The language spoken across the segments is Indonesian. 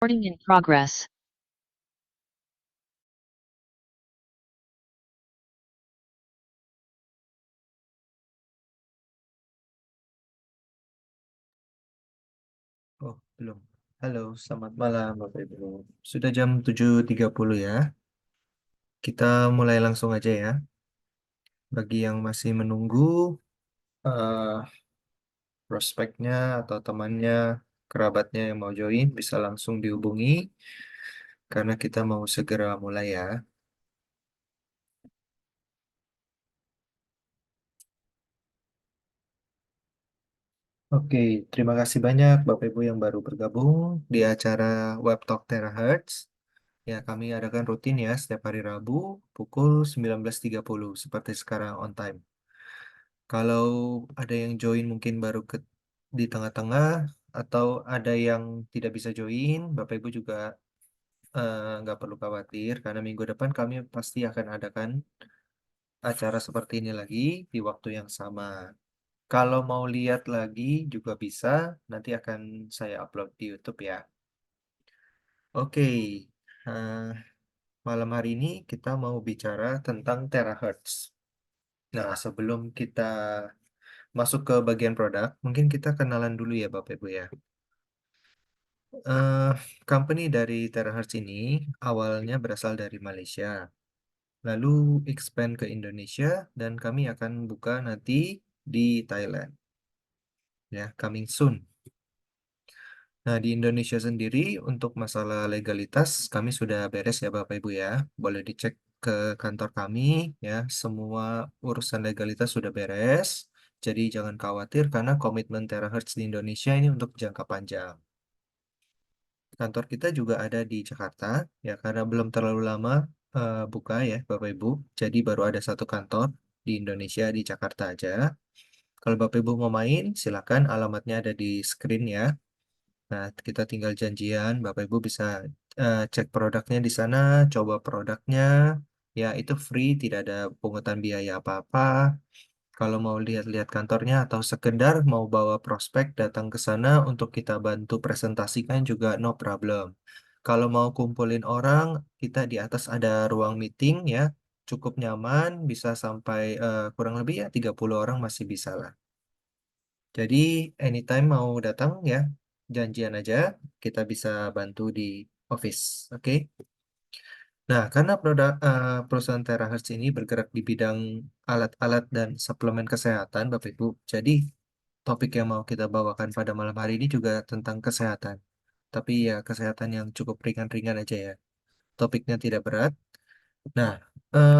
Recording in progress. Oh, belum. Halo, selamat malam Bapak Ibu. Sudah jam 7.30 ya. Kita mulai langsung aja ya. Bagi yang masih menunggu eh, prospeknya atau temannya, kerabatnya yang mau join bisa langsung dihubungi karena kita mau segera mulai ya. Oke, terima kasih banyak Bapak Ibu yang baru bergabung di acara Web Talk Terahertz. Ya, kami adakan rutin ya setiap hari Rabu pukul 19.30 seperti sekarang on time. Kalau ada yang join mungkin baru di tengah-tengah atau ada yang tidak bisa join, Bapak Ibu juga nggak perlu khawatir karena minggu depan kami pasti akan adakan acara seperti ini lagi di waktu yang sama. Kalau mau lihat lagi juga bisa, nanti akan saya upload di YouTube ya. Oke, eh, malam hari ini kita mau bicara tentang terahertz. Nah, sebelum kita masuk ke bagian produk, mungkin kita kenalan dulu ya Bapak Ibu ya. eh Company dari Terahertz ini awalnya berasal dari Malaysia, lalu expand ke Indonesia dan kami akan buka nanti di Thailand, ya, coming soon. Nah, di Indonesia sendiri untuk masalah legalitas kami sudah beres ya Bapak Ibu ya. Boleh dicek ke kantor kami ya, semua urusan legalitas sudah beres. Jadi jangan khawatir karena komitmen Terahertz di Indonesia ini untuk jangka panjang. Kantor kita juga ada di Jakarta, ya karena belum terlalu lama buka ya Bapak Ibu. Jadi baru ada satu kantor di Indonesia di Jakarta aja. Kalau Bapak Ibu mau main, silakan alamatnya ada di screen ya. Nah, kita tinggal janjian, Bapak Ibu bisa cek produknya di sana, coba produknya. Ya, itu free, tidak ada pungutan biaya apa-apa. Kalau mau lihat-lihat kantornya atau sekedar mau bawa prospek datang ke sana untuk kita bantu presentasikan juga no problem. Kalau mau kumpulin orang, kita di atas ada ruang meeting ya, cukup nyaman, bisa sampai kurang lebih ya 30 orang masih bisa lah. Jadi anytime mau datang ya, janjian aja, kita bisa bantu di office, oke? Nah, karena perusahaan Terahertz ini bergerak di bidang alat-alat dan suplemen kesehatan, Bapak Ibu. Jadi, topik yang mau kita bawakan pada malam hari ini juga tentang kesehatan. Tapi ya, kesehatan yang cukup ringan-ringan aja ya. Topiknya tidak berat. Nah,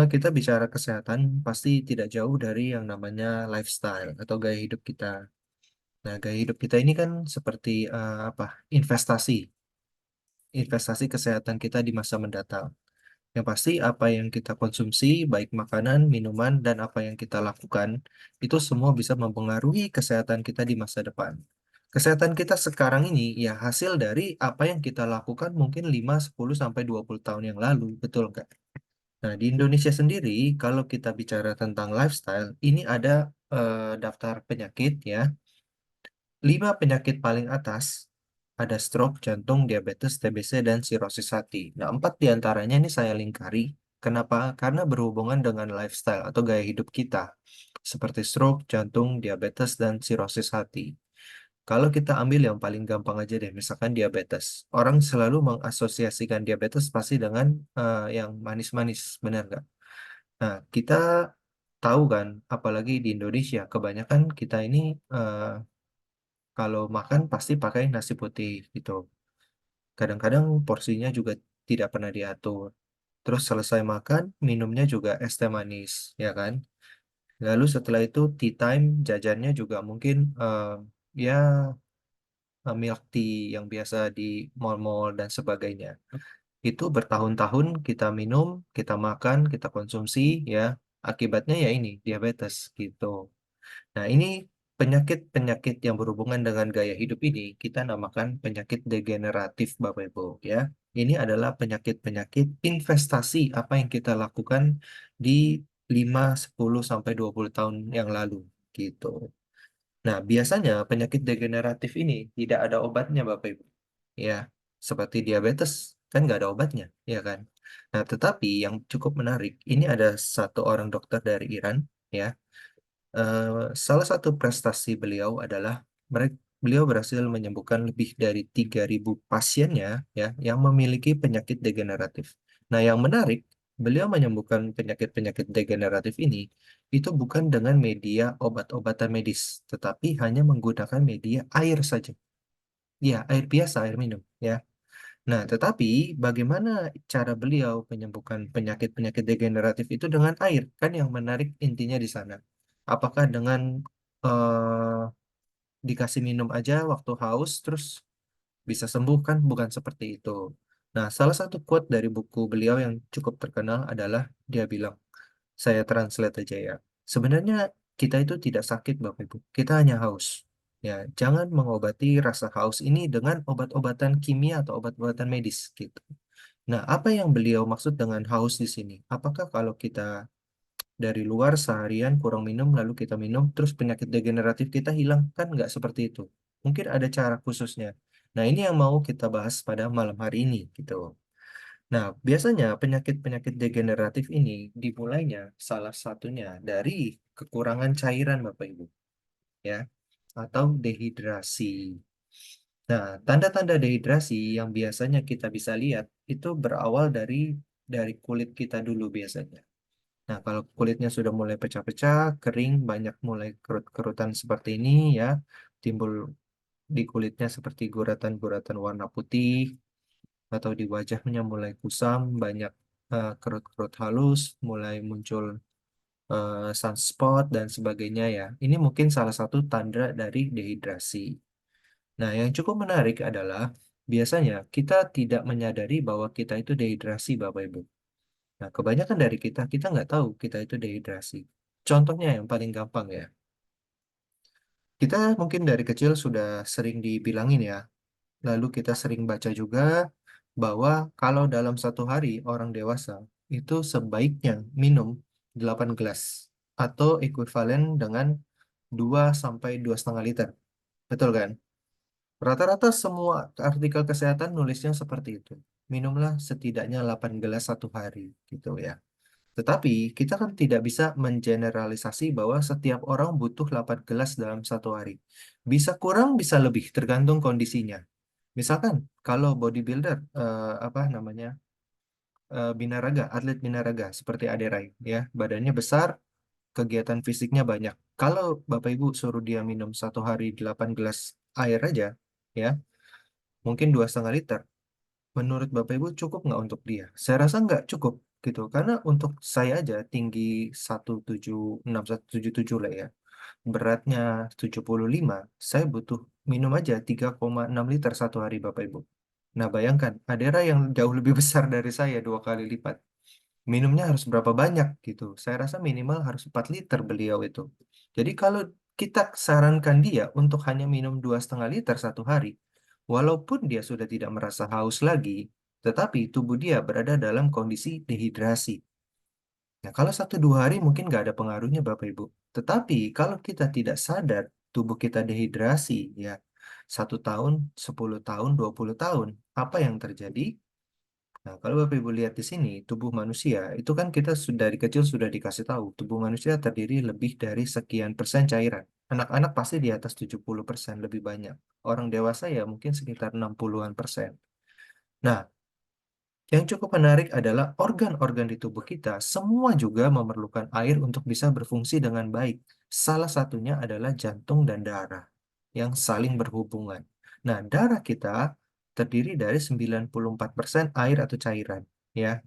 kita bicara kesehatan pasti tidak jauh dari yang namanya lifestyle atau gaya hidup kita. Nah, gaya hidup kita ini kan seperti apa? Investasi. Investasi kesehatan kita di masa mendatang. Yang pasti apa yang kita konsumsi, baik makanan, minuman, dan apa yang kita lakukan, itu semua bisa mempengaruhi kesehatan kita di masa depan. Kesehatan kita sekarang ini ya hasil dari apa yang kita lakukan mungkin 5, 10, sampai 20 tahun yang lalu, betul nggak? Nah, di Indonesia sendiri, kalau kita bicara tentang lifestyle, ini ada daftar penyakit ya. 5 penyakit paling atas ada stroke, jantung, diabetes, TBC, dan sirosis hati. Nah, 4 diantaranya ini saya lingkari. Kenapa? Karena berhubungan dengan lifestyle atau gaya hidup kita. Seperti stroke, jantung, diabetes, dan sirosis hati. Kalau kita ambil yang paling gampang aja deh, misalkan diabetes. Orang selalu mengasosiasikan diabetes pasti dengan yang manis-manis, benar nggak? Nah, kita tahu kan, apalagi di Indonesia, kebanyakan kita ini eh, kalau makan pasti pakai nasi putih gitu. Kadang-kadang porsinya juga tidak pernah diatur. Terus selesai makan, minumnya juga es teh manis, ya kan? Lalu setelah itu tea time, jajannya juga mungkin ya milk tea yang biasa di mall-mall dan sebagainya. Itu bertahun-tahun kita minum, kita makan, kita konsumsi, ya. Akibatnya ya ini, diabetes gitu. Nah, ini penyakit-penyakit yang berhubungan dengan gaya hidup ini kita namakan penyakit degeneratif, Bapak Ibu, ya. Ini adalah penyakit-penyakit investasi apa yang kita lakukan di 5, 10 sampai 20 tahun yang lalu gitu. Nah, biasanya penyakit degeneratif ini tidak ada obatnya, Bapak Ibu. Ya. seperti diabetes, kan nggak ada obatnya, ya kan? Nah, tetapi yang cukup menarik, ini ada satu orang dokter dari Iran, ya. Salah satu prestasi beliau adalah beliau berhasil menyembuhkan lebih dari 3.000 pasiennya, ya, yang memiliki penyakit degeneratif. Nah, yang menarik, beliau menyembuhkan penyakit-penyakit degeneratif ini itu bukan dengan media obat-obatan medis, tetapi hanya menggunakan media air saja. Ya, air biasa, air minum, ya. Nah, tetapi bagaimana cara beliau menyembuhkan penyakit-penyakit degeneratif itu dengan air? Kan yang menarik intinya di sana. Apakah dengan eh, dikasih minum aja waktu haus terus bisa sembuh? Kan bukan seperti itu. Nah, salah satu quote dari buku beliau yang cukup terkenal adalah dia bilang, saya translate aja ya. Sebenarnya kita itu tidak sakit, Bapak Ibu. Kita hanya haus. Ya, jangan mengobati rasa haus ini dengan obat-obatan kimia atau obat-obatan medis gitu. Nah, apa yang beliau maksud dengan haus di sini? Apakah kalau kita dari luar seharian kurang minum, lalu kita minum, terus penyakit degeneratif kita hilang? Kan nggak seperti itu. Mungkin ada cara khususnya. Nah, ini yang mau kita bahas pada malam hari ini, gitu. Nah, biasanya penyakit-penyakit degeneratif ini dimulainya salah satunya dari kekurangan cairan, Bapak Ibu, ya, atau dehidrasi. Nah, tanda-tanda dehidrasi yang biasanya kita bisa lihat itu berawal dari kulit kita dulu biasanya. Nah, kalau kulitnya sudah mulai pecah-pecah, kering, banyak mulai kerut-kerutan seperti ini ya, timbul di kulitnya seperti guratan-guratan warna putih, atau di wajahnya mulai kusam, banyak kerut-kerut halus, mulai muncul sunspot dan sebagainya ya. Ini mungkin salah satu tanda dari dehidrasi. Nah, yang cukup menarik adalah biasanya kita tidak menyadari bahwa kita itu dehidrasi, Bapak Ibu. Nah, kebanyakan dari kita nggak tahu kita itu dehidrasi. Contohnya yang paling gampang ya, kita mungkin dari kecil sudah sering dibilangin ya, lalu kita sering baca juga bahwa kalau dalam satu hari orang dewasa itu sebaiknya minum 8 gelas atau ekuivalen dengan 2 sampai 2,5 liter. Betul kan? Rata-rata semua artikel kesehatan nulisnya seperti itu. Minumlah setidaknya 8 gelas satu hari gitu ya. Tetapi kita kan tidak bisa mengeneralisasi bahwa setiap orang butuh 8 gelas dalam satu hari. Bisa kurang, bisa lebih, tergantung kondisinya. Misalkan kalau bodybuilder, apa namanya, binaraga, atlet binaraga seperti Aderai, ya, badannya besar, kegiatan fisiknya banyak. Kalau Bapak Ibu suruh dia minum satu hari 8 gelas air aja, ya, mungkin 2,5 liter. Menurut Bapak Ibu cukup nggak untuk dia? Saya rasa nggak cukup gitu. Karena untuk saya aja tinggi 176, 177 lah ya. Beratnya 75, saya butuh minum aja 3,6 liter satu hari Bapak Ibu. Nah bayangkan, Adera yang jauh lebih besar dari saya 2 kali lipat. Minumnya harus berapa banyak gitu. Saya rasa minimal harus 4 liter beliau itu. Jadi kalau kita sarankan dia untuk hanya minum 2,5 liter satu hari, walaupun dia sudah tidak merasa haus lagi, tetapi tubuh dia berada dalam kondisi dehidrasi. Nah, kalau 1 2 hari mungkin nggak ada pengaruhnya Bapak Ibu. Tetapi kalau kita tidak sadar tubuh kita dehidrasi, ya 1 tahun, 10 tahun, 20 tahun, apa yang terjadi? Nah, kalau Bapak Ibu lihat di sini, tubuh manusia itu kan kita sudah dari kecil sudah dikasih tahu, tubuh manusia terdiri lebih dari sekian persen cairan. Anak-anak pasti di atas 70% lebih banyak. Orang dewasa ya mungkin sekitar 60-an persen. Nah, yang cukup menarik adalah organ-organ di tubuh kita semua juga memerlukan air untuk bisa berfungsi dengan baik. Salah satunya adalah jantung dan darah yang saling berhubungan. Nah, darah kita terdiri dari 94% air atau cairan, ya.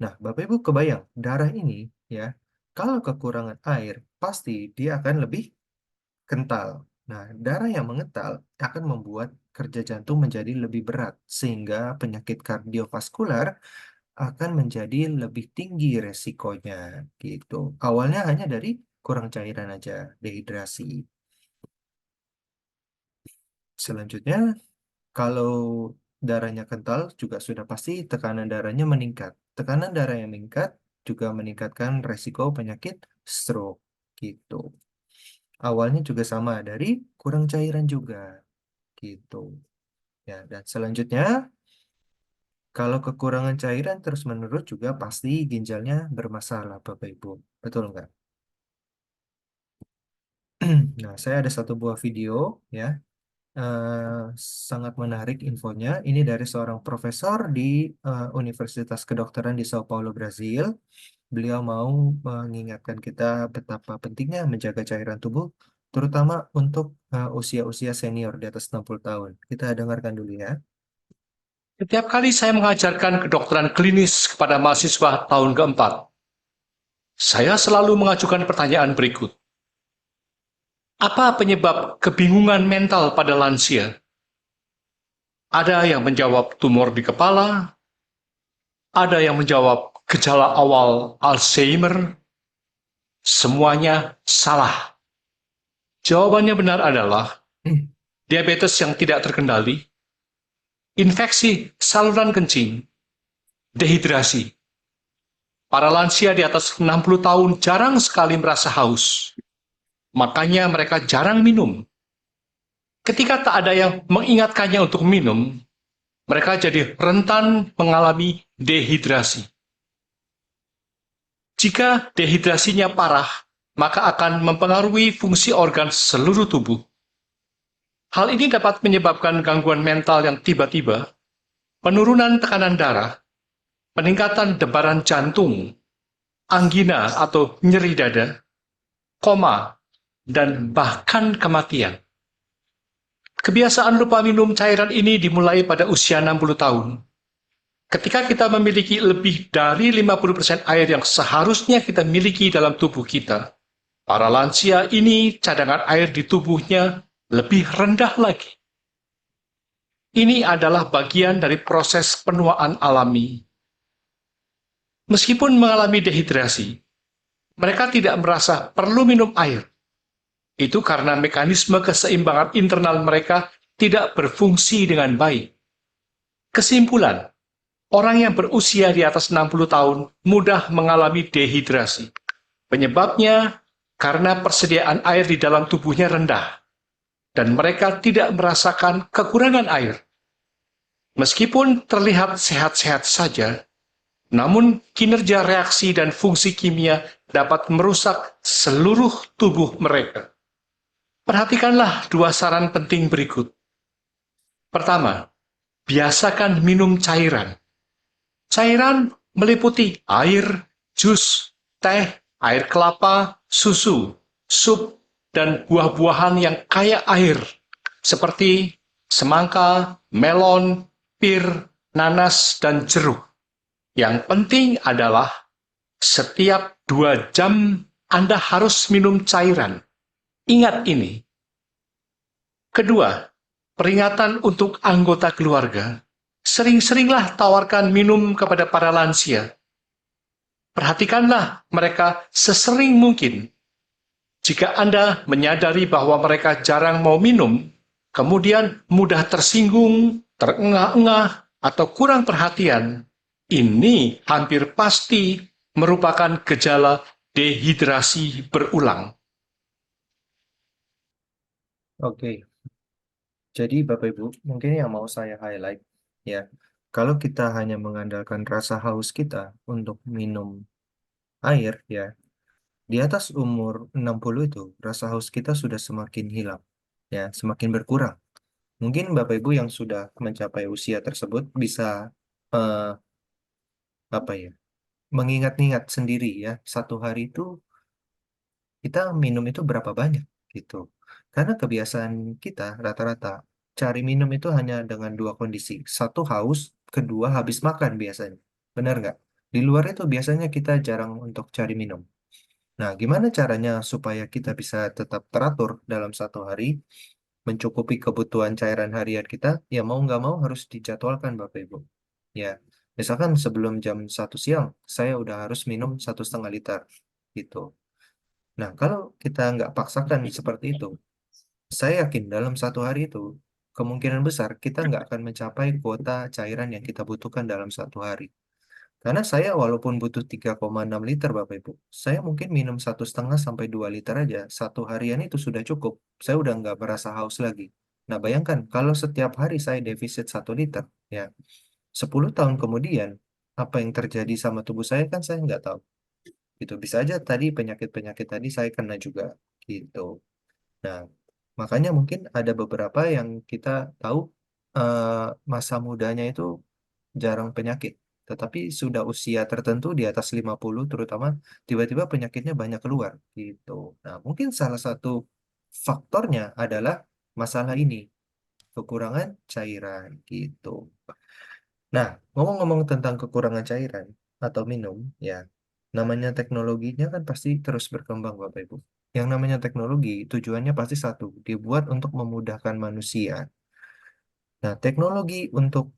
Nah, Bapak Ibu kebayang, darah ini ya, kalau kekurangan air, pasti dia akan lebih kental. Nah, darah yang mengental akan membuat kerja jantung menjadi lebih berat, sehingga penyakit kardiovaskular akan menjadi lebih tinggi resikonya, gitu. Awalnya hanya dari kurang cairan aja, dehidrasi. Selanjutnya, kalau darahnya kental, juga sudah pasti tekanan darahnya meningkat. Tekanan darah yang meningkat juga meningkatkan resiko penyakit stroke, gitu. Awalnya juga sama dari kurang cairan juga, gitu. Ya, dan selanjutnya, kalau kekurangan cairan terus-menerus juga pasti ginjalnya bermasalah, Bapak Ibu. Betul nggak? Nah, saya ada satu buah video ya, eh, sangat menarik infonya. Ini dari seorang profesor di Universitas Kedokteran di Sao Paulo, Brazil. Beliau mau mengingatkan kita betapa pentingnya menjaga cairan tubuh, terutama untuk usia-usia senior di atas 60 tahun. Kita dengarkan dulu ya. Setiap kali saya mengajarkan kedokteran klinis kepada mahasiswa tahun keempat, saya selalu mengajukan pertanyaan berikut. Apa penyebab kebingungan mental pada lansia? Ada yang menjawab tumor di kepala, ada yang menjawab gejala awal Alzheimer. Semuanya salah. Jawabannya benar adalah diabetes yang tidak terkendali, infeksi saluran kencing, dehidrasi. Para lansia di atas 60 tahun jarang sekali merasa haus. Makanya mereka jarang minum. Ketika tak ada yang mengingatkannya untuk minum, mereka jadi rentan mengalami dehidrasi. Jika dehidrasinya parah, maka akan mempengaruhi fungsi organ seluruh tubuh. Hal ini dapat menyebabkan gangguan mental yang tiba-tiba, penurunan tekanan darah, peningkatan debaran jantung, anggina atau nyeri dada, koma, dan bahkan kematian. Kebiasaan lupa minum cairan ini dimulai pada usia 60 tahun. Ketika kita memiliki lebih dari 50% air yang seharusnya kita miliki dalam tubuh kita, para lansia ini cadangan air di tubuhnya lebih rendah lagi. Ini adalah bagian dari proses penuaan alami. Meskipun mengalami dehidrasi, mereka tidak merasa perlu minum air. Itu karena mekanisme keseimbangan internal mereka tidak berfungsi dengan baik. Kesimpulan, orang yang berusia di atas 60 tahun mudah mengalami dehidrasi. Penyebabnya karena persediaan air di dalam tubuhnya rendah, dan mereka tidak merasakan kekurangan air. Meskipun terlihat sehat-sehat saja, namun kinerja reaksi dan fungsi kimia dapat merusak seluruh tubuh mereka. Perhatikanlah dua saran penting berikut. Pertama, biasakan minum cairan. Cairan meliputi air, jus, teh, air kelapa, susu, sup, dan buah-buahan yang kaya air, seperti semangka, melon, pir, nanas, dan jeruk. Yang penting adalah setiap 2 jam Anda harus minum cairan. Ingat ini. Kedua, peringatan untuk anggota keluarga. Sering-seringlah tawarkan minum kepada para lansia. Perhatikanlah mereka sesering mungkin. Jika Anda menyadari bahwa mereka jarang mau minum, kemudian mudah tersinggung, terengah-engah, atau kurang perhatian, ini hampir pasti merupakan gejala dehidrasi berulang. Oke, jadi Bapak Ibu, mungkin yang mau saya highlight ya, kalau kita hanya mengandalkan rasa haus kita untuk minum air ya, di atas umur 60 itu rasa haus kita sudah semakin hilang ya, semakin berkurang. Mungkin Bapak Ibu yang sudah mencapai usia tersebut bisa eh, apa ya, mengingat-ingat sendiri ya, satu hari itu kita minum itu berapa banyak gitu. Karena kebiasaan kita rata-rata cari minum itu hanya dengan dua kondisi. Satu haus, kedua habis makan biasanya. Benar nggak? Di luar itu biasanya kita jarang untuk cari minum. Nah, gimana caranya supaya kita bisa tetap teratur dalam satu hari, mencukupi kebutuhan cairan harian kita? Ya mau nggak mau harus dijadwalkan Bapak Ibu. Ya, misalkan sebelum jam 1 siang, saya udah harus minum 1,5 liter gitu. Nah, kalau kita nggak paksakan seperti itu, saya yakin dalam satu hari itu, kemungkinan besar kita nggak akan mencapai kuota cairan yang kita butuhkan dalam satu hari. Karena saya walaupun butuh 3,6 liter Bapak Ibu, saya mungkin minum 1,5 sampai 2 liter aja. Satu harian itu sudah cukup. Saya udah nggak merasa haus lagi. Nah, bayangkan kalau setiap hari saya defisit 1 liter, ya, 10 tahun kemudian, apa yang terjadi sama tubuh saya kan saya nggak tahu. Gitu. Bisa aja tadi penyakit-penyakit tadi saya kena juga. Gitu. Nah, makanya mungkin ada beberapa yang kita tahu masa mudanya itu jarang penyakit. Tetapi sudah usia tertentu di atas 50 terutama, tiba-tiba penyakitnya banyak keluar. Gitu. Nah, mungkin salah satu faktornya adalah masalah ini, kekurangan cairan. Gitu. Nah, ngomong-ngomong tentang kekurangan cairan atau minum, ya, namanya teknologinya kan pasti terus berkembang, Bapak Ibu. Yang namanya teknologi tujuannya pasti satu, dibuat untuk memudahkan manusia. Nah, teknologi untuk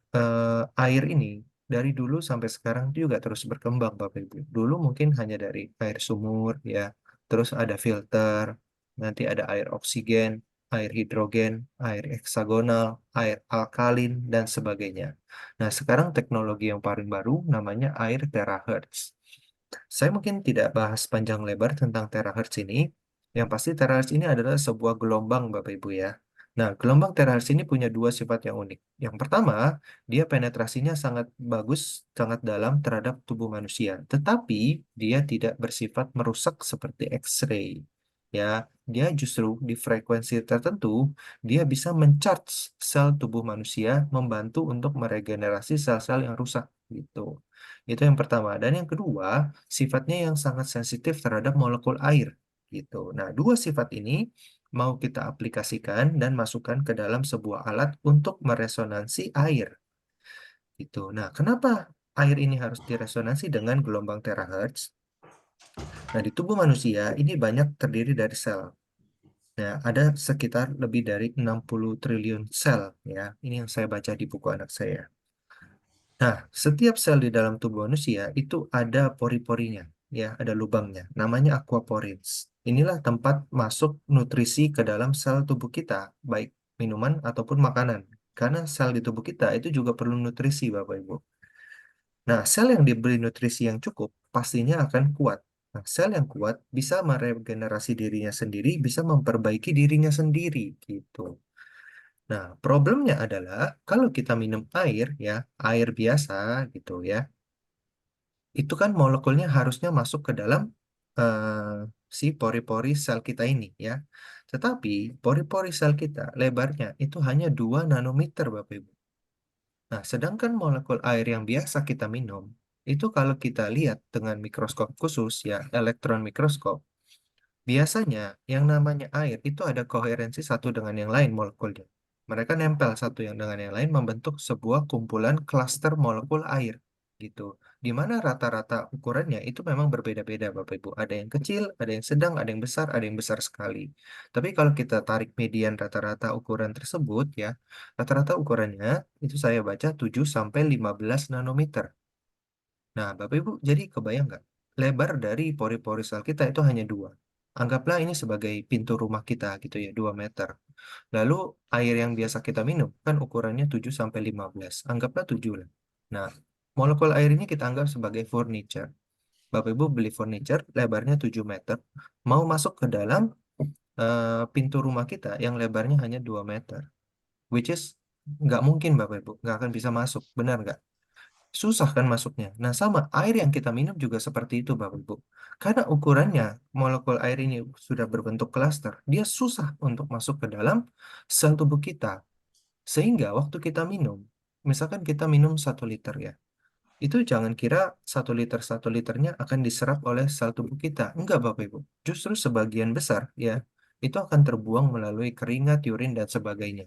air ini dari dulu sampai sekarang itu juga terus berkembang, Bapak Ibu. Dulu mungkin hanya dari air sumur, ya, terus ada filter, nanti ada air oksigen, air hidrogen, air heksagonal, air alkalin, dan sebagainya. Nah, sekarang teknologi yang paling baru namanya air terahertz. Saya mungkin tidak bahas panjang lebar tentang terahertz ini. Yang pasti terahertz ini adalah sebuah gelombang, Bapak Ibu ya. Nah, gelombang terahertz ini punya dua sifat yang unik. Yang pertama, dia penetrasinya sangat bagus, sangat dalam terhadap tubuh manusia. Tetapi dia tidak bersifat merusak seperti X-ray. Ya, dia justru di frekuensi tertentu, dia bisa mencharge sel tubuh manusia, membantu untuk meregenerasi sel-sel yang rusak gitu. Itu yang pertama. Dan yang kedua, sifatnya yang sangat sensitif terhadap molekul air gitu. Nah, dua sifat ini mau kita aplikasikan dan masukkan ke dalam sebuah alat untuk meresonansi air gitu. Nah, kenapa air ini harus diresonansi dengan gelombang terahertz? Nah, di tubuh manusia ini banyak terdiri dari sel. Nah, ada sekitar lebih dari 60 triliun sel ya. Ini yang saya baca di buku anak saya. Nah, setiap sel di dalam tubuh manusia itu ada pori-porinya, ya, ada lubangnya. Namanya aquaporins. Inilah tempat masuk nutrisi ke dalam sel tubuh kita, baik minuman ataupun makanan. Karena sel di tubuh kita itu juga perlu nutrisi, Bapak Ibu. Nah, sel yang diberi nutrisi yang cukup pastinya akan kuat. Nah, sel yang kuat bisa meregenerasi dirinya sendiri, bisa memperbaiki dirinya sendiri, gitu. Nah, problemnya adalah kalau kita minum air, ya, air biasa, gitu ya, itu kan molekulnya harusnya masuk ke dalam si pori-pori sel kita ini ya. Tetapi pori-pori sel kita lebarnya itu hanya 2 nanometer Bapak Ibu. Nah, sedangkan molekul air yang biasa kita minum itu kalau kita lihat dengan mikroskop khusus ya, elektron mikroskop, biasanya yang namanya air itu ada koherensi satu dengan yang lain molekulnya. Mereka nempel satu yang dengan yang lain membentuk sebuah kumpulan klaster molekul air gitu. Di mana rata-rata ukurannya itu memang berbeda-beda Bapak Ibu. Ada yang kecil, ada yang sedang, ada yang besar sekali. Tapi kalau kita tarik median rata-rata ukuran tersebut ya, rata-rata ukurannya itu saya baca 7 sampai 15 nanometer. Nah, Bapak Ibu, jadi kebayang nggak? Lebar dari pori-pori sel kita itu hanya 2. Anggaplah ini sebagai pintu rumah kita gitu ya, 2 meter. Lalu air yang biasa kita minum kan ukurannya 7 sampai 15. Anggaplah 7 lah. Nah, molekul air ini kita anggap sebagai furniture. Bapak Ibu beli furniture lebarnya 7 meter, mau masuk ke dalam pintu rumah kita yang lebarnya hanya 2 meter. Which is nggak mungkin Bapak Ibu, nggak akan bisa masuk. Benar nggak? Susah kan masuknya. Nah, sama air yang kita minum juga seperti itu, Bapak Ibu. Karena ukurannya molekul air ini sudah berbentuk klaster, dia susah untuk masuk ke dalam sel tubuh kita. Sehingga waktu kita minum, misalkan kita minum 1 liter ya, itu jangan kira 1 liter 1 liternya akan diserap oleh sel tubuh kita. Enggak, Bapak Ibu. Justru sebagian besar ya, itu akan terbuang melalui keringat, urin, dan sebagainya.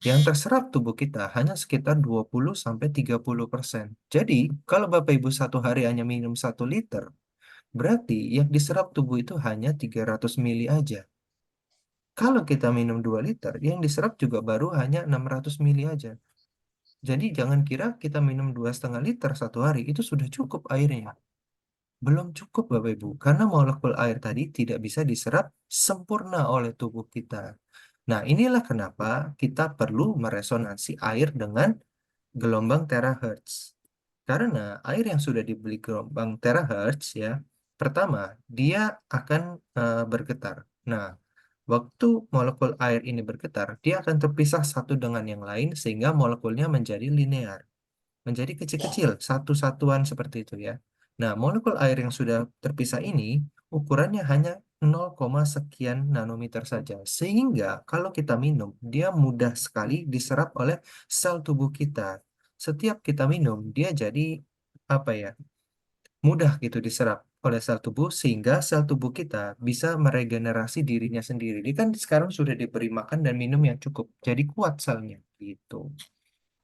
Yang terserap tubuh kita hanya sekitar 20 sampai 30%. Jadi, kalau Bapak Ibu satu hari hanya minum 1 liter, berarti yang diserap tubuh itu hanya 300 mili aja. Kalau kita minum 2 liter, yang diserap juga baru hanya 600 mili aja. Jadi jangan kira kita minum 2,5 liter satu hari, itu sudah cukup airnya. Belum cukup Bapak Ibu, karena molekul air tadi tidak bisa diserap sempurna oleh tubuh kita. Nah, inilah kenapa kita perlu meresonansi air dengan gelombang terahertz. Karena air yang sudah dibeli gelombang terahertz ya, pertama dia akan bergetar. Nah, Waktu molekul air ini bergetar, dia akan terpisah satu dengan yang lain sehingga molekulnya menjadi linear, menjadi kecil-kecil, satu satuan seperti itu ya. Nah, molekul air yang sudah terpisah ini ukurannya hanya 0, sekian nanometer saja. Sehingga kalau kita minum, dia mudah sekali diserap oleh sel tubuh kita. Setiap kita minum, dia jadi apa ya? Mudah gitu diserap oleh sel tubuh sehingga sel tubuh kita bisa meregenerasi dirinya sendiri. Dia kan sekarang sudah diberi makan dan minum yang cukup, jadi kuat selnya gitu.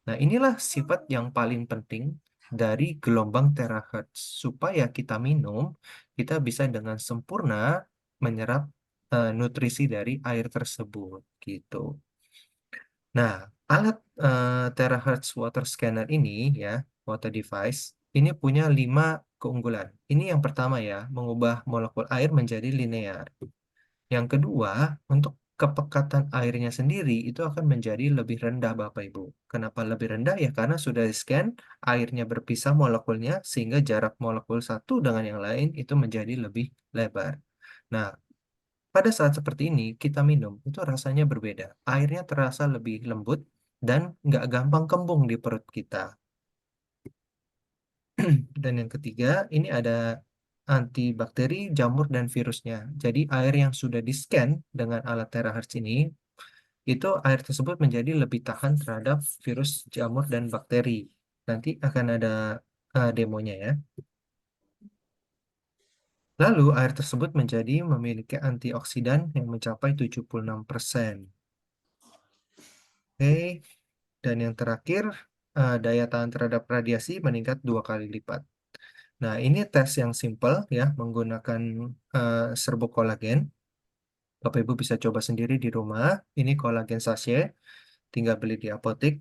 Nah, inilah sifat yang paling penting dari gelombang terahertz. Supaya kita minum, kita bisa dengan sempurna menyerap nutrisi dari air tersebut, gitu. Nah, alat terahertz water scanner ini ya, water device, ini punya 5 keunggulan. Ini yang pertama ya, mengubah molekul air menjadi linear. Yang kedua, untuk kepekatan airnya sendiri itu akan menjadi lebih rendah Bapak Ibu. Kenapa lebih rendah? Ya karena sudah di-scan, airnya berpisah molekulnya sehingga jarak molekul satu dengan yang lain itu menjadi lebih lebar. Nah, pada saat seperti ini kita minum, itu rasanya berbeda. Airnya terasa lebih lembut dan nggak gampang kembung di perut kita. Dan yang ketiga, ini ada antibakteri, jamur, dan virusnya. Jadi air yang sudah di-scan dengan alat terahertz ini, itu air tersebut menjadi lebih tahan terhadap virus, jamur, dan bakteri. Nanti akan ada demonya ya. Lalu air tersebut menjadi memiliki antioksidan yang mencapai 76%. Oke, dan yang terakhir, daya tahan terhadap radiasi meningkat 2 kali lipat. Nah, ini tes yang simple ya, menggunakan serbuk kolagen. Bapak Ibu bisa coba sendiri di rumah. Ini kolagen sachet, tinggal beli di apotek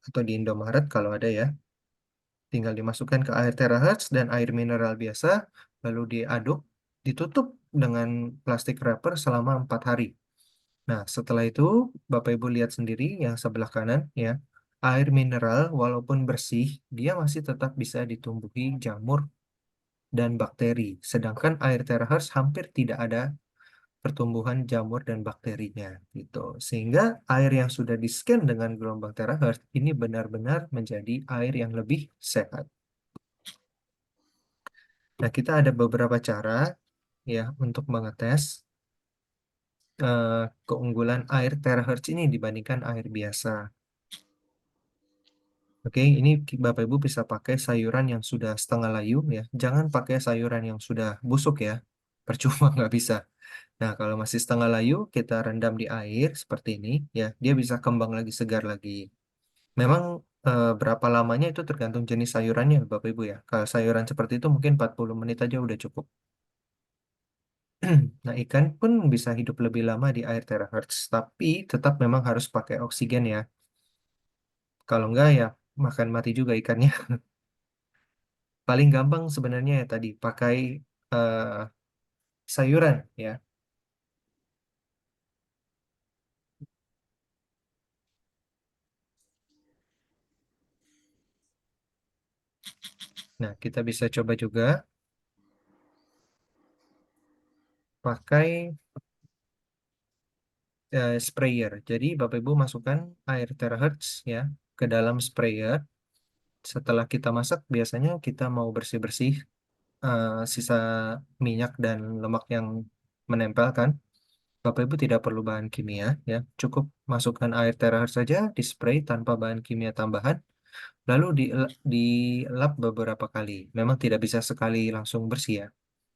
atau di Indomaret kalau ada ya. Tinggal dimasukkan ke air terahertz dan air mineral biasa, lalu diaduk, ditutup dengan plastik wrapper selama 4 hari. Nah, setelah itu Bapak Ibu lihat sendiri yang sebelah kanan ya. Air mineral walaupun bersih, dia masih tetap bisa ditumbuhi jamur dan bakteri. Sedangkan air terahertz hampir tidak ada pertumbuhan jamur dan bakterinya gitu. Sehingga air yang sudah di-scan dengan gelombang terahertz ini benar-benar menjadi air yang lebih sehat. Nah, kita ada beberapa cara ya untuk mengetes keunggulan air terahertz ini dibandingkan air biasa. Oke, ini Bapak Ibu bisa pakai sayuran yang sudah setengah layu ya. Jangan pakai sayuran yang sudah busuk ya. Percuma nggak bisa. Nah, kalau masih setengah layu, kita rendam di air seperti ini ya. Dia bisa kembang lagi, segar lagi. Memang berapa lamanya itu tergantung jenis sayurannya Bapak Ibu ya. Kalau sayuran seperti itu mungkin 40 menit aja udah cukup. Nah, ikan pun bisa hidup lebih lama di air terahertz, tapi tetap memang harus pakai oksigen ya. Kalau enggak ya makan mati juga ikannya. Paling gampang sebenarnya ya tadi pakai eh, sayuran ya. Nah, kita bisa coba juga pakai sprayer. Jadi Bapak Ibu masukkan air terahertz ya ke dalam sprayer. Setelah kita masak, biasanya kita mau bersih-bersih sisa minyak dan lemak yang menempel kan. Bapak Ibu tidak perlu bahan kimia ya, cukup masukkan air terahertz saja, di spray tanpa bahan kimia tambahan, lalu dilap beberapa kali. Memang tidak bisa sekali langsung bersih ya.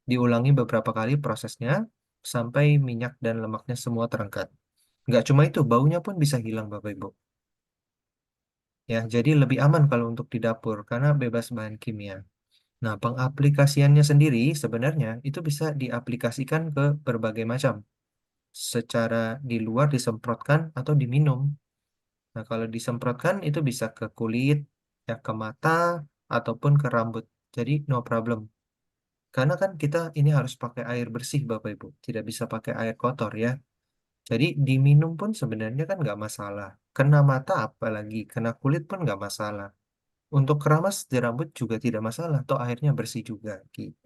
Diulangi beberapa kali prosesnya sampai minyak dan lemaknya semua terangkat. Nggak cuma itu, baunya pun bisa hilang Bapak Ibu. Ya, jadi lebih aman kalau untuk di dapur karena bebas bahan kimia. Nah, pengaplikasiannya sendiri sebenarnya itu bisa diaplikasikan ke berbagai macam. Secara di luar disemprotkan atau diminum. Nah, kalau disemprotkan itu bisa ke kulit, ya ke mata, ataupun ke rambut. Jadi no problem. Karena kan kita ini harus pakai air bersih Bapak Ibu. Tidak bisa pakai air kotor ya. Jadi diminum pun sebenarnya kan nggak masalah. Kena mata apalagi, kena kulit pun nggak masalah. Untuk keramas di rambut juga tidak masalah. Toh airnya bersih juga. Gitu.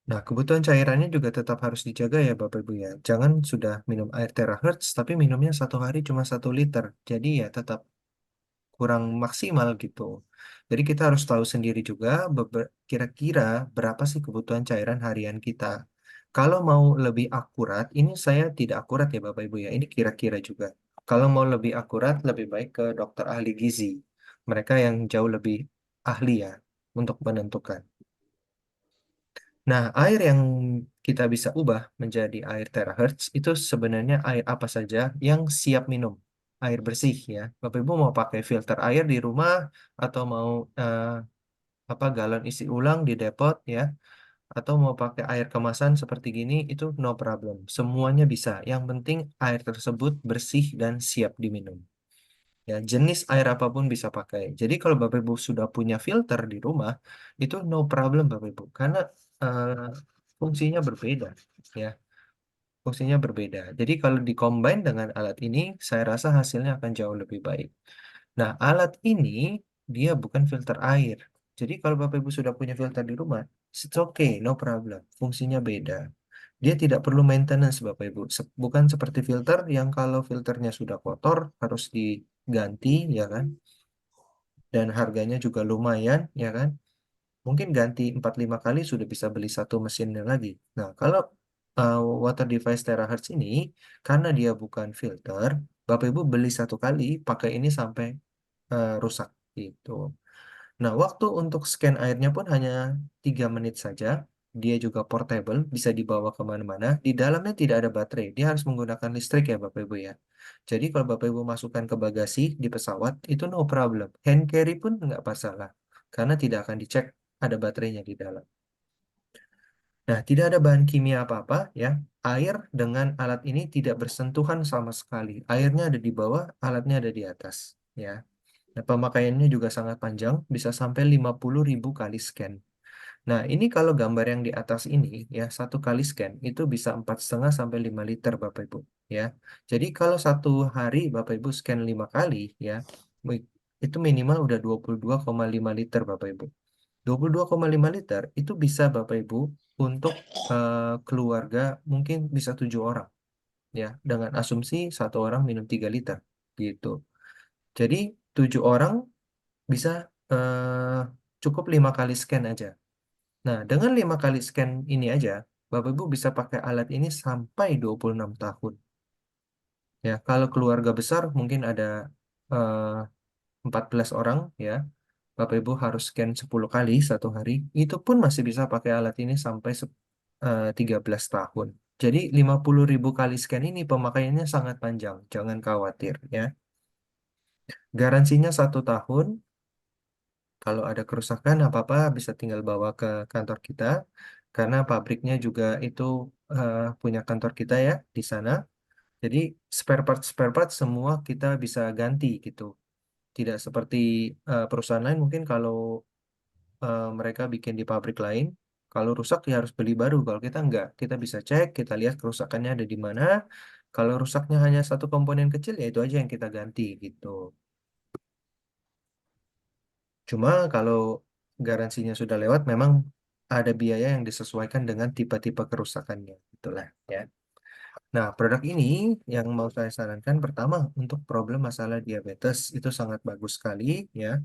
Nah, kebutuhan cairannya juga tetap harus dijaga ya Bapak Ibu ya. Jangan sudah minum air terahertz tapi minumnya satu hari cuma 1 liter. Jadi ya tetap kurang maksimal gitu. Jadi kita harus tahu sendiri juga kira-kira berapa sih kebutuhan cairan harian kita. Kalau mau lebih akurat, ini saya tidak akurat ya Bapak Ibu ya. Ini kira-kira juga. Kalau mau lebih akurat, lebih baik ke dokter ahli gizi. Mereka yang jauh lebih ahli ya untuk menentukan. Nah, air yang kita bisa ubah menjadi air terahertz itu sebenarnya air apa saja yang siap minum. Air bersih ya. Bapak Ibu mau pakai filter air di rumah atau mau apa galon isi ulang di depot ya atau mau pakai air kemasan seperti gini itu no problem. Semuanya bisa. Yang penting air tersebut bersih dan siap diminum. Ya, jenis air apapun bisa pakai. Jadi kalau Bapak Ibu sudah punya filter di rumah, itu no problem Bapak Ibu, karena eh, fungsinya berbeda, ya, fungsinya berbeda. Jadi kalau dikombin dengan alat ini, saya rasa hasilnya akan jauh lebih baik. Nah, alat ini dia bukan filter air. Jadi kalau Bapak Ibu sudah punya filter di rumah, it's okay, no problem. Fungsinya beda. Dia tidak perlu maintenance Bapak Ibu. Bukan seperti filter yang kalau filternya sudah kotor harus diganti, ya kan? Dan harganya juga lumayan, ya kan? Mungkin ganti 4-5 kali sudah bisa beli satu mesinnya lagi. Nah, kalau water device terahertz ini, karena dia bukan filter, Bapak Ibu beli satu kali, pakai ini sampai rusak gitu. Nah, waktu untuk scan airnya pun hanya 3 menit saja. Dia juga portable, bisa dibawa kemana-mana. Di dalamnya tidak ada baterai. Dia harus menggunakan listrik ya Bapak Ibu ya. Jadi kalau Bapak Ibu masukkan ke bagasi di pesawat, itu no problem. Hand carry pun nggak masalah. Karena tidak akan dicek ada baterainya di dalam. Nah, tidak ada bahan kimia apa-apa ya. Air dengan alat ini tidak bersentuhan sama sekali. Airnya ada di bawah, alatnya ada di atas. Ya. Nah, pemakaiannya juga sangat panjang, bisa sampai 50.000 kali scan. Nah, ini kalau gambar yang di atas ini, ya, 1 kali scan, itu bisa 4,5 sampai 5 liter, Bapak Ibu. Ya, jadi kalau satu hari Bapak Ibu scan 5 kali, ya, mi- itu minimal udah 22,5 liter, Bapak Ibu. 22,5 liter itu bisa Bapak Ibu untuk keluarga mungkin bisa 7 orang, ya, dengan asumsi satu orang minum 3 liter, gitu. Jadi 7 orang bisa eh, cukup 5 kali scan aja. Nah, dengan 5 kali scan ini aja, Bapak Ibu bisa pakai alat ini sampai 26 tahun. Ya, kalau keluarga besar mungkin ada eh, 14 orang ya. Bapak Ibu harus scan 10 kali satu hari. Itu pun masih bisa pakai alat ini sampai 13 tahun. Jadi 50.000 kali scan ini pemakaiannya sangat panjang. Jangan khawatir ya. Garansinya 1 tahun. Kalau ada kerusakan apa-apa bisa tinggal bawa ke kantor kita karena pabriknya juga itu punya kantor kita ya di sana. Jadi spare part semua kita bisa ganti gitu. Tidak seperti perusahaan lain mungkin kalau mereka bikin di pabrik lain, kalau rusak ya harus beli baru. Kalau kita enggak, kita bisa cek, kita lihat kerusakannya ada di mana. Kalau rusaknya hanya satu komponen kecil ya itu aja yang kita ganti gitu. Cuma kalau garansinya sudah lewat, memang ada biaya yang disesuaikan dengan tipe-tipe kerusakannya. Itulah ya. Nah, produk ini yang mau saya sarankan pertama untuk problem masalah diabetes itu sangat bagus sekali ya.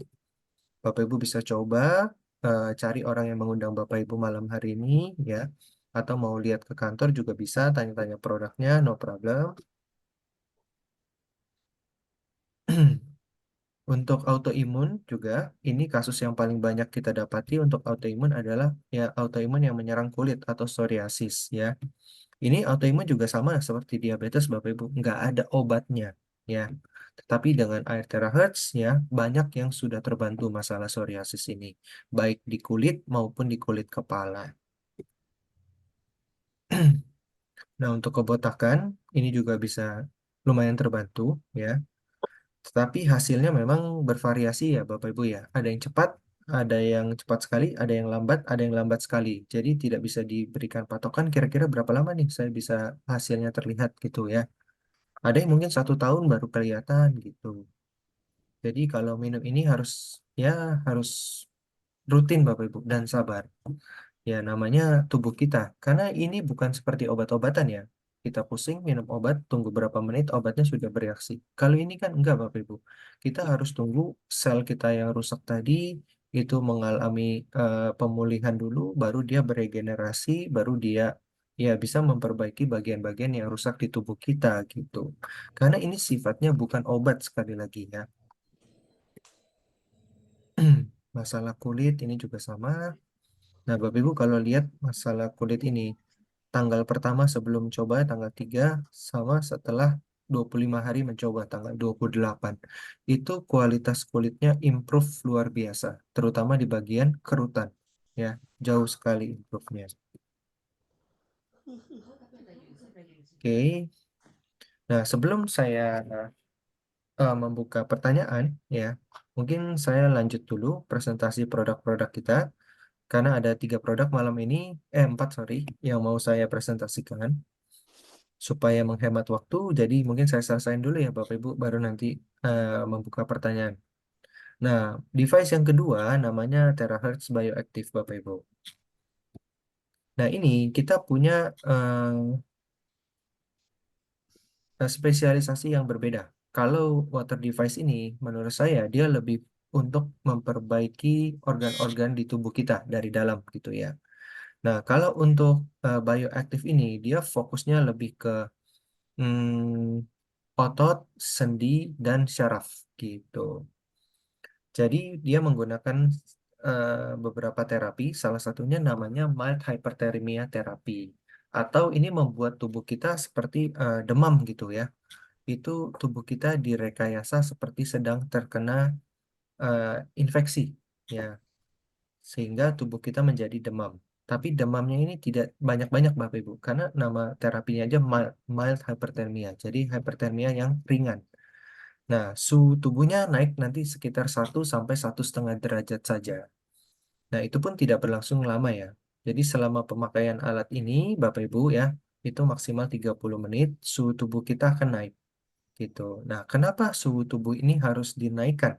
Bapak Ibu bisa coba cari orang yang mengundang Bapak Ibu malam hari ini ya. Atau mau lihat ke kantor juga bisa tanya-tanya produknya, no problem. Untuk autoimun juga, ini kasus yang paling banyak kita dapati untuk autoimun adalah ya autoimun yang menyerang kulit atau psoriasis ya. Ini autoimun juga sama seperti diabetes Bapak Ibu, nggak ada obatnya ya. Tetapi dengan air terahertz ya, banyak yang sudah terbantu masalah psoriasis ini, baik di kulit maupun di kulit kepala. Nah, untuk kebotakan ini juga bisa lumayan terbantu ya. Tetapi hasilnya memang bervariasi ya Bapak Ibu ya. Ada yang cepat sekali, ada yang lambat, ada yang lambat sekali. Jadi tidak bisa diberikan patokan kira-kira berapa lama nih saya bisa hasilnya terlihat gitu ya. Ada yang mungkin 1 tahun baru kelihatan gitu. Jadi kalau minum ini harus ya harus rutin Bapak Ibu dan sabar. Ya, namanya tubuh kita. Karena ini bukan seperti obat-obatan ya. Kita pusing, minum obat, tunggu berapa menit, obatnya sudah bereaksi. Kalau ini kan enggak, Bapak Ibu. Kita harus tunggu sel kita yang rusak tadi itu mengalami pemulihan dulu, baru dia beregenerasi, baru dia ya bisa memperbaiki bagian-bagian yang rusak di tubuh kita gitu. Karena ini sifatnya bukan obat sekali lagi ya. Masalah kulit ini juga sama. Nah, Bapak Ibu kalau lihat masalah kulit ini, tanggal pertama sebelum coba tanggal 3 sama setelah 25 hari mencoba tanggal 28. Itu kualitas kulitnya improve luar biasa, terutama di bagian kerutan. Ya, jauh sekali improve-nya. Oke. Nah, sebelum saya membuka pertanyaan, ya, mungkin saya lanjut dulu presentasi produk-produk kita. Karena ada 3 produk malam ini, 4 sorry, yang mau saya presentasikan. Supaya menghemat waktu, jadi mungkin saya selesaiin dulu ya Bapak Ibu, baru nanti membuka pertanyaan. Nah, device yang kedua namanya Terahertz Bioactive Bapak Ibu. Nah, ini kita punya spesialisasi yang berbeda. Kalau water device ini, menurut saya dia lebih untuk memperbaiki organ-organ di tubuh kita dari dalam gitu ya. Nah, kalau untuk bioactive ini, dia fokusnya lebih ke otot, sendi, dan syaraf gitu. Jadi dia menggunakan beberapa terapi, salah satunya namanya mild hyperthermia terapi. Atau ini membuat tubuh kita seperti demam gitu ya. Itu tubuh kita direkayasa seperti sedang terkena eh, infeksi ya, sehingga tubuh kita menjadi demam. Tapi demamnya ini tidak banyak-banyak Bapak Ibu, karena nama terapinya aja mild hyperthermia. Jadi hyperthermia yang ringan. Nah, suhu tubuhnya naik nanti sekitar 1 sampai 1,5 derajat saja. Nah, itu pun tidak berlangsung lama ya. Jadi selama pemakaian alat ini, Bapak Ibu ya, itu maksimal 30 menit, suhu tubuh kita akan naik gitu. Nah, kenapa suhu tubuh ini harus dinaikkan?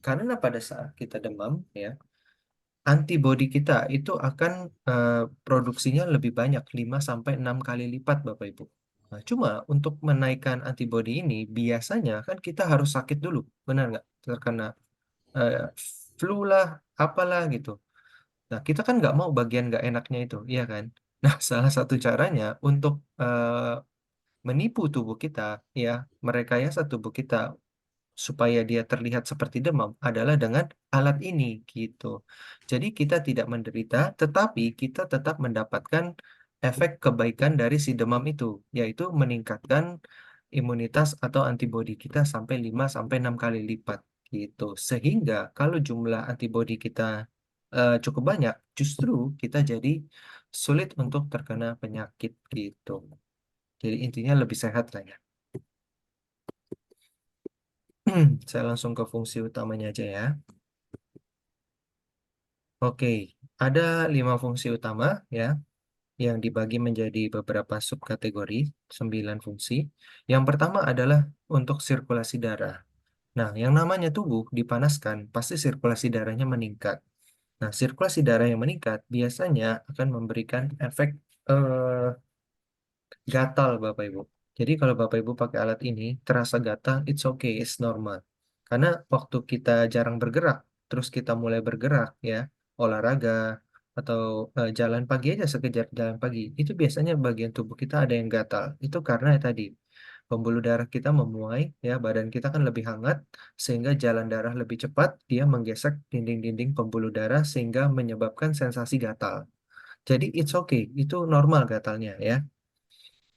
Karena pada saat kita demam ya, antibodi kita itu akan eh, produksinya lebih banyak, 5 sampai 6 kali lipat Bapak Ibu. Nah, cuma untuk menaikkan antibodi ini biasanya kan kita harus sakit dulu, benar nggak? Terkena eh, flu lah, apalah gitu. Nah, kita kan nggak mau bagian nggak enaknya itu, iya kan? Nah, salah satu caranya untuk menipu tubuh kita, ya, merekayasa tubuh kita supaya dia terlihat seperti demam adalah dengan alat ini gitu. Jadi kita tidak menderita, tetapi kita tetap mendapatkan efek kebaikan dari si demam itu, yaitu meningkatkan imunitas atau antibodi kita sampai 5 sampai 6 kali lipat gitu. Sehingga kalau jumlah antibodi kita cukup banyak, justru kita jadi sulit untuk terkena penyakit gitu. Jadi intinya lebih sehat lah ya. Saya langsung ke fungsi utamanya aja ya. Oke, ada 5 fungsi utama ya, yang dibagi menjadi beberapa subkategori, 9 fungsi. Yang pertama adalah untuk sirkulasi darah. Nah, yang namanya tubuh dipanaskan, pasti sirkulasi darahnya meningkat. Nah, sirkulasi darah yang meningkat biasanya akan memberikan efek eh, gatal Bapak Ibu. Jadi kalau Bapak Ibu pakai alat ini terasa gatal, it's okay, it's normal. Karena waktu kita jarang bergerak, terus kita mulai bergerak ya, olahraga atau jalan pagi aja sekejar jalan pagi, itu biasanya bagian tubuh kita ada yang gatal. Itu karena ya tadi pembuluh darah kita memuai ya, badan kita kan lebih hangat sehingga jalan darah lebih cepat, dia menggesek dinding-dinding pembuluh darah sehingga menyebabkan sensasi gatal. Jadi it's okay, itu normal gatalnya ya.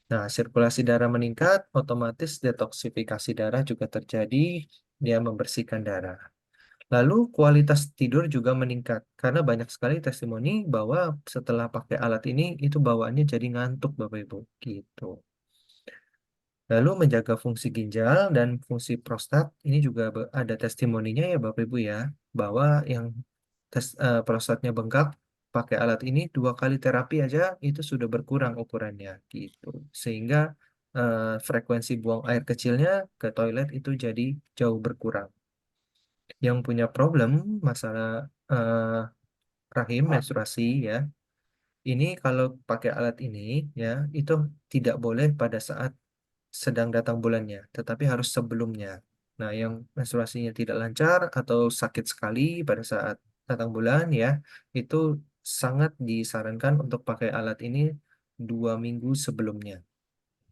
Nah, sirkulasi darah meningkat, otomatis detoksifikasi darah juga terjadi, dia membersihkan darah. Lalu kualitas tidur juga meningkat, karena banyak sekali testimoni bahwa setelah pakai alat ini, itu bawaannya jadi ngantuk Bapak Ibu. Gitu. Lalu menjaga fungsi ginjal dan fungsi prostat, ini juga ada testimoninya ya Bapak Ibu ya, bahwa yang prostatnya bengkak, pakai alat ini 2 kali terapi aja itu sudah berkurang ukurannya gitu. Sehingga frekuensi buang air kecilnya ke toilet itu jadi jauh berkurang. Yang punya problem masalah rahim menstruasi ya, Ini kalau pakai alat ini ya, itu tidak boleh pada saat sedang datang bulannya, tetapi harus sebelumnya. Nah, yang menstruasinya tidak lancar atau sakit sekali pada saat datang bulan ya, itu sangat disarankan untuk pakai alat ini 2 minggu sebelumnya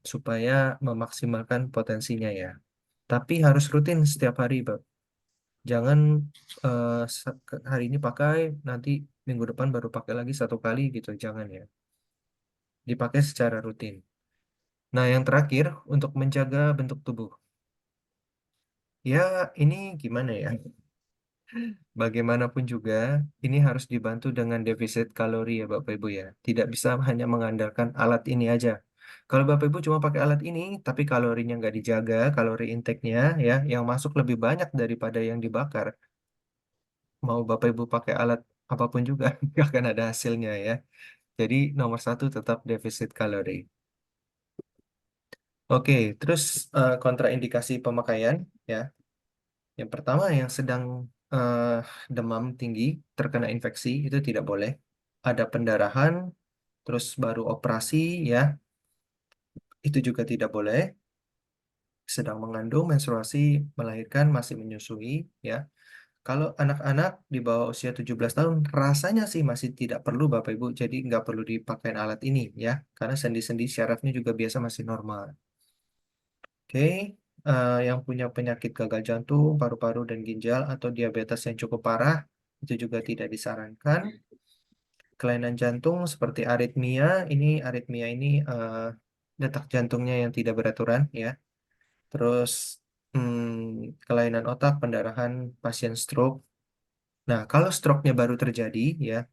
supaya memaksimalkan potensinya ya. Tapi harus rutin setiap hari, Bang. Jangan hari ini pakai, nanti minggu depan baru pakai lagi 1 kali gitu. Jangan ya. Dipakai secara rutin. Nah, yang terakhir untuk menjaga bentuk tubuh. Ya, ini gimana ya? Bagaimanapun juga, ini harus dibantu dengan defisit kalori ya Bapak Ibu ya. Tidak bisa hanya mengandalkan alat ini aja. Kalau Bapak Ibu cuma pakai alat ini, tapi kalorinya nggak dijaga, kalori intake-nya ya, yang masuk lebih banyak daripada yang dibakar. Mau Bapak Ibu pakai alat apapun juga, nggak akan ada hasilnya ya. Jadi nomor satu tetap defisit kalori. Oke, terus kontraindikasi pemakaian ya. Yang pertama yang sedang eh, demam tinggi, terkena infeksi itu tidak boleh. Ada pendarahan, terus baru operasi ya, itu juga tidak boleh. Sedang mengandung, menstruasi, melahirkan, masih menyusui ya. Kalau anak-anak di bawah usia 17 tahun, rasanya sih masih tidak perlu Bapak Ibu, jadi nggak perlu dipakai alat ini ya, karena sendi-sendi syarafnya juga biasa masih normal. Oke, yang punya penyakit gagal jantung, paru-paru, dan ginjal atau diabetes yang cukup parah itu juga tidak disarankan. Kelainan jantung seperti aritmia ini detak jantungnya yang tidak beraturan ya. Terus kelainan otak, pendarahan, pasien stroke. Nah, kalau stroke-nya baru terjadi ya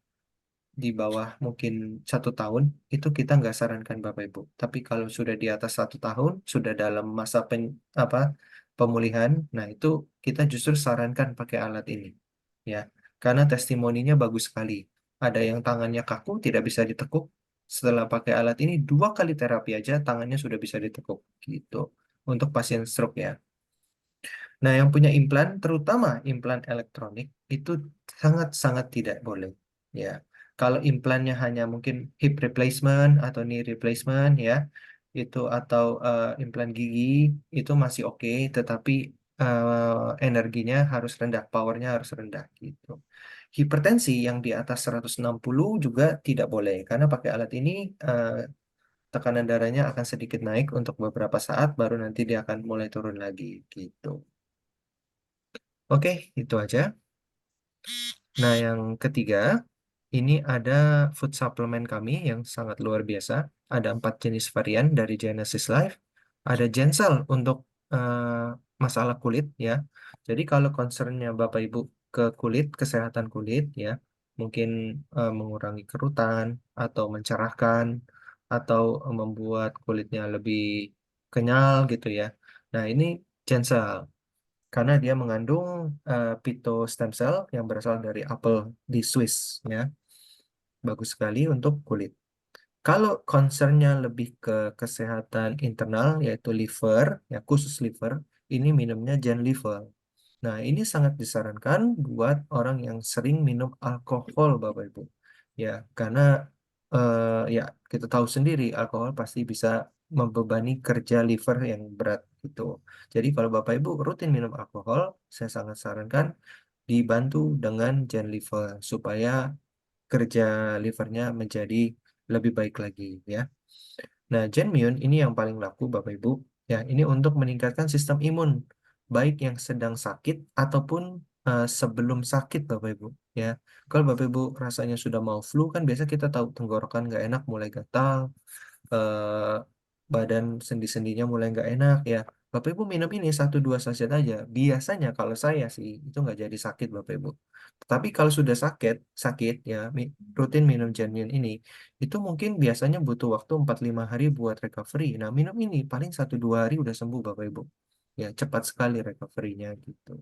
di bawah mungkin 1 tahun itu kita nggak sarankan Bapak Ibu. Tapi kalau sudah di atas 1 tahun, sudah dalam masa apa pemulihan, nah itu kita justru sarankan pakai alat ini, ya, karena testimoninya bagus sekali. Ada yang tangannya kaku tidak bisa ditekuk, setelah pakai alat ini 2 kali terapi aja tangannya sudah bisa ditekuk, gitu. Untuk pasien stroke ya. Nah, yang punya implan, terutama implan elektronik, itu sangat-sangat tidak boleh. Ya, kalau implannya hanya mungkin hip replacement atau knee replacement, ya, itu atau implan gigi, itu masih oke, tetapi energinya harus rendah, powernya harus rendah, gitu. Hipertensi yang di atas 160 juga tidak boleh, karena pakai alat ini tekanan darahnya akan sedikit naik untuk beberapa saat, baru nanti dia akan mulai turun lagi, gitu. Oke, itu aja. Nah, yang ketiga, ini ada food supplement kami yang sangat luar biasa. Ada 4 jenis varian dari Genesis Life. Ada Gensel untuk masalah kulit ya. Jadi kalau concernnya Bapak Ibu ke kulit, kesehatan kulit ya, mungkin mengurangi kerutan atau mencerahkan atau membuat kulitnya lebih kenyal gitu ya. Nah, ini Gensel karena dia mengandung phyto stem cell yang berasal dari apel di Swiss ya. Bagus sekali untuk kulit. Kalau concernnya lebih ke kesehatan internal yaitu liver, ya khusus liver, ini minumnya Genliver. Nah, ini sangat disarankan buat orang yang sering minum alkohol, Bapak Ibu. Ya, karena ya kita tahu sendiri alkohol pasti bisa membebani kerja liver yang berat gitu. Jadi kalau Bapak Ibu rutin minum alkohol, saya sangat sarankan dibantu dengan Genliver supaya kerja livernya menjadi lebih baik lagi ya. Nah, Genmune ini yang paling laku Bapak Ibu. Ya, ini untuk meningkatkan sistem imun baik yang sedang sakit ataupun sebelum sakit Bapak Ibu ya. Kalau Bapak Ibu rasanya sudah mau flu kan biasa kita tahu tenggorokan nggak enak mulai gatal, eh, badan sendi-sendinya mulai nggak enak ya. Bapak Ibu minum ini 1-2 saset aja. Biasanya kalau saya sih itu nggak jadi sakit Bapak Ibu. Tapi kalau sudah sakit ya rutin minum Genmune ini, itu mungkin biasanya butuh waktu 4-5 hari buat recovery. Nah minum ini paling 1-2 hari udah sembuh Bapak Ibu. Ya cepat sekali recovery-nya gitu.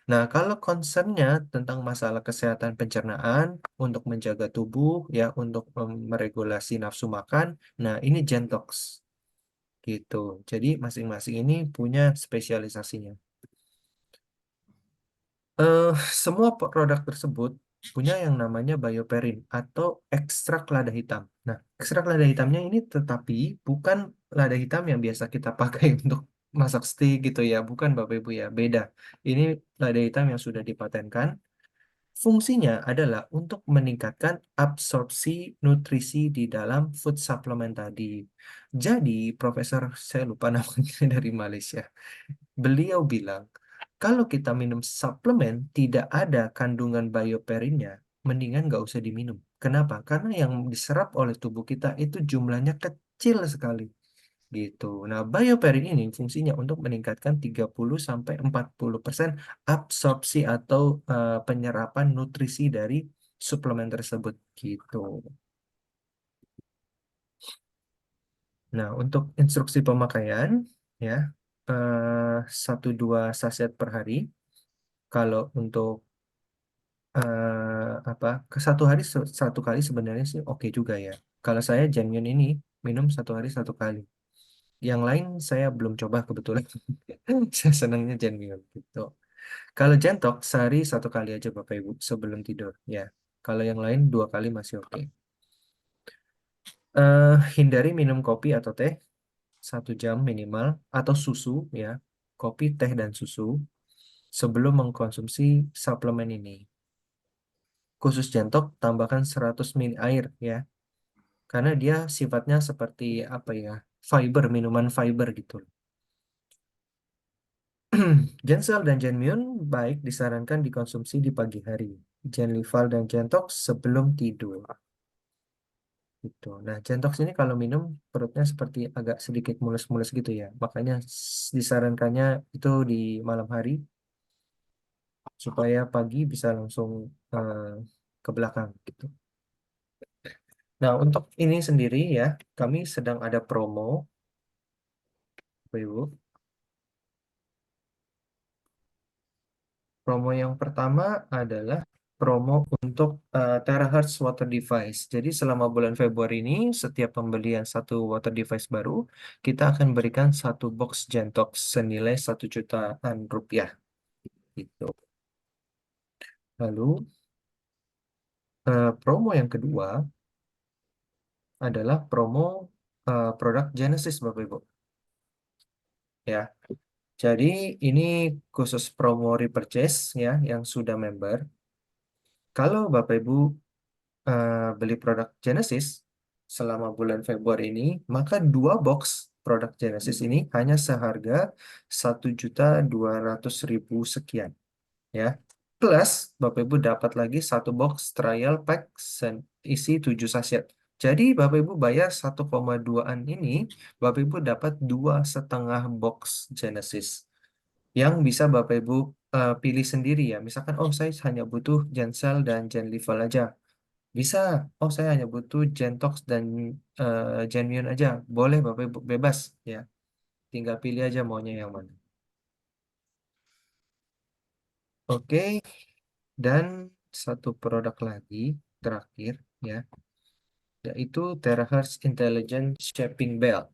Nah, kalau concernnya tentang masalah kesehatan pencernaan, untuk menjaga tubuh, ya, untuk meregulasi nafsu makan, nah ini Gentox, gitu. Jadi masing-masing ini punya spesialisasinya. Eh, Semua produk tersebut punya yang namanya bioperin atau ekstrak lada hitam. Nah, ekstrak lada hitamnya ini tetapi bukan lada hitam yang biasa kita pakai untuk masak steak gitu ya, bukan Bapak Ibu ya, beda. Ini lada hitam yang sudah dipatenkan. Fungsinya adalah untuk meningkatkan absorpsi nutrisi di dalam food supplement tadi. Jadi, Profesor, saya lupa namanya dari Malaysia, beliau bilang, kalau kita minum suplemen tidak ada kandungan bioperinnya, mendingan nggak usah diminum. Kenapa? Karena yang diserap oleh tubuh kita itu jumlahnya kecil sekali. Gitu. Nah, bioperin ini fungsinya untuk meningkatkan 30-40% absorpsi atau penyerapan nutrisi dari suplemen tersebut. Gitu. Nah, untuk instruksi pemakaian, ya, 1-2 saset per hari. Kalau untuk apa ke 1 hari 1 kali sebenarnya sih oke juga ya. Kalau saya Genuine ini minum 1 hari 1 kali. Yang lain saya belum coba kebetulan. Saya senangnya Genuine gitu. Kalau Gentok sehari 1 kali aja Bapak Ibu sebelum tidur ya. Kalau yang lain 2 kali masih oke. Hindari minum kopi atau teh 1 jam minimal atau susu ya. Kopi, teh dan susu sebelum mengkonsumsi suplemen ini. Khusus Gentok tambahkan 100 ml air ya. Karena dia sifatnya seperti apa ya? Fiber, minuman fiber gitu. Gensel dan Genmune baik disarankan dikonsumsi di pagi hari. Genlival dan Gentox sebelum tidur. Gitu. Nah, Gentox ini kalau minum perutnya seperti agak sedikit mulus-mulus gitu ya. Makanya disarankannya itu di malam hari supaya pagi bisa langsung eh, ke belakang gitu. Nah, untuk ini sendiri ya, kami sedang ada promo, Bapak Ibu. Promo yang pertama adalah promo untuk terahertz water device. Jadi selama bulan Februari ini, setiap pembelian satu water device baru, kita akan berikan 1 box Gentox senilai 1 jutaan rupiah. Gitu. Lalu promo yang kedua adalah promo produk Genesis, Bapak Ibu. Ya, jadi ini khusus promo repurchase ya, yang sudah member. Kalau Bapak Ibu beli produk Genesis selama bulan Februari ini, maka 2 box produk Genesis ini hanya seharga 1.200.000 sekian, ya. Plus Bapak Ibu dapat lagi 1 box trial pack isi 7 saset. Jadi Bapak Ibu bayar 1,2-an ini, Bapak Ibu dapat 2,5 box Genesis yang bisa Bapak Ibu pilih sendiri ya. Misalkan, oh saya hanya butuh Gensel dan Genlival aja. Bisa, oh saya hanya butuh Gentox dan Genuine aja. Boleh Bapak Ibu, bebas ya. Tinggal pilih aja maunya yang mana. Oke, dan satu produk lagi terakhir ya, yaitu Terahertz Intelligent Shaping Belt.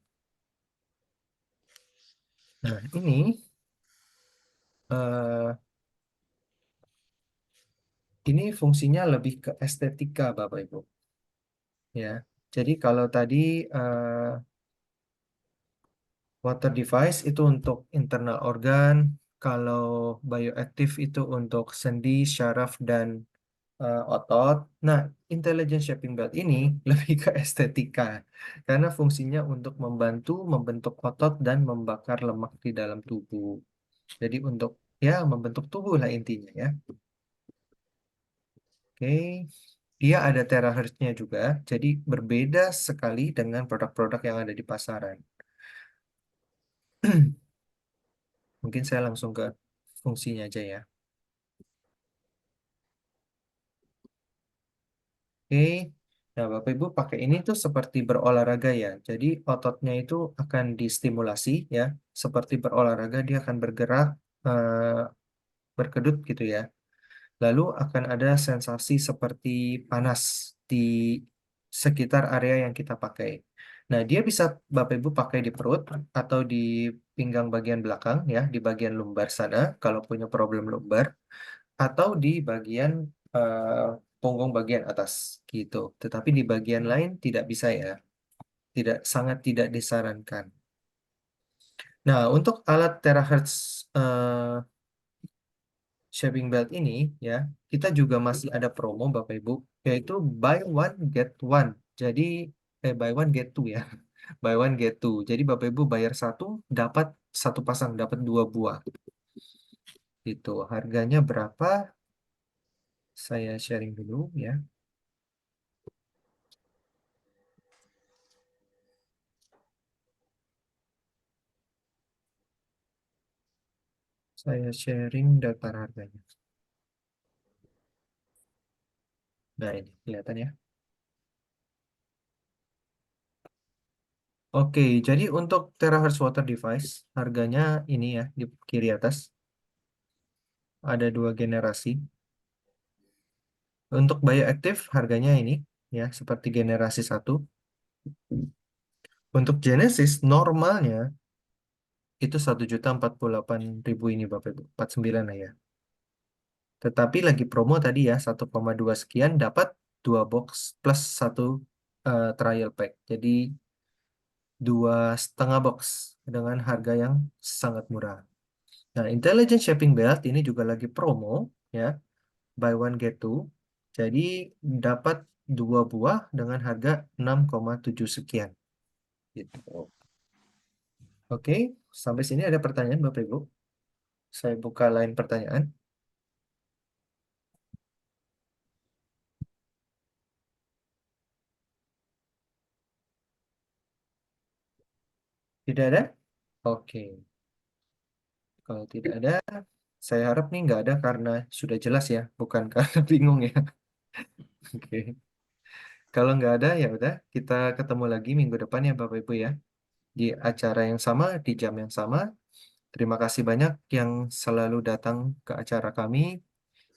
Nah, eh, ini fungsinya lebih ke estetika Bapak Ibu ya. Jadi kalau tadi eh, water device itu untuk internal organ, kalau bioaktif itu untuk sendi, syaraf, dan otot. Nah, intelligent shaping belt ini lebih ke estetika karena fungsinya untuk membantu membentuk otot dan membakar lemak di dalam tubuh. Jadi untuk ya membentuk tubuh lah intinya ya. Oke, dia ada terahertznya juga, jadi berbeda sekali dengan produk-produk yang ada di pasaran. Mungkin saya langsung ke fungsinya aja ya. Oke, nah Bapak Ibu pakai ini tuh seperti berolahraga ya. Jadi ototnya itu akan distimulasi ya, seperti berolahraga dia akan bergerak, berkedut gitu ya. Lalu akan ada sensasi seperti panas di sekitar area yang kita pakai. Nah, dia bisa Bapak Ibu pakai di perut atau di pinggang bagian belakang ya, di bagian lumbar sana kalau punya problem lumbar, atau di bagian eh, punggung bagian atas gitu. Tetapi di bagian lain tidak bisa ya. Sangat tidak disarankan. Nah, untuk alat terahertz shaping belt ini ya, kita juga masih ada promo Bapak Ibu, yaitu buy one get one. Jadi buy one get two ya. Buy one get two. Jadi Bapak Ibu bayar satu dapat satu pasang, dapat dua buah. Itu harganya berapa? Saya sharing dulu ya. Saya sharing daftar harganya. Nah, ini kelihatan ya. Oke, jadi untuk terahertz water device, harganya ini ya, di kiri atas. Ada dua generasi. Untuk bioaktif, harganya ini, ya, seperti generasi satu. Untuk Genesis, normalnya itu 1.048.000 ini, Bapak Ibu. 49 lah ya. Tetapi lagi promo tadi ya, 1,2 sekian, dapat dua box plus satu trial pack. Jadi, 2,5 box dengan harga yang sangat murah. Nah, Intelligent Shaping Belt ini juga lagi promo ya, buy one get two. Jadi dapat dua buah dengan harga 6,7 sekian. Gitu. Oke, sampai sini ada pertanyaan Bapak Ibu. Saya buka lain pertanyaan. Tidak ada? Oke, kalau tidak ada, saya harap nih nggak ada karena sudah jelas ya, bukan karena bingung ya. Oke, kalau nggak ada ya udah kita ketemu lagi minggu depan ya Bapak Ibu ya, di acara yang sama, di jam yang sama. Terima kasih banyak yang selalu datang ke acara kami.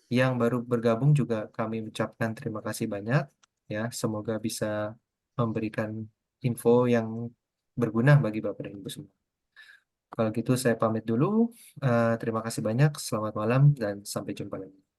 Yang baru bergabung juga kami ucapkan terima kasih banyak. Ya, semoga bisa memberikan info yang berguna bagi Bapak dan Ibu semua. Kalau gitu saya pamit dulu. Terima kasih banyak. Selamat malam dan sampai jumpa lagi.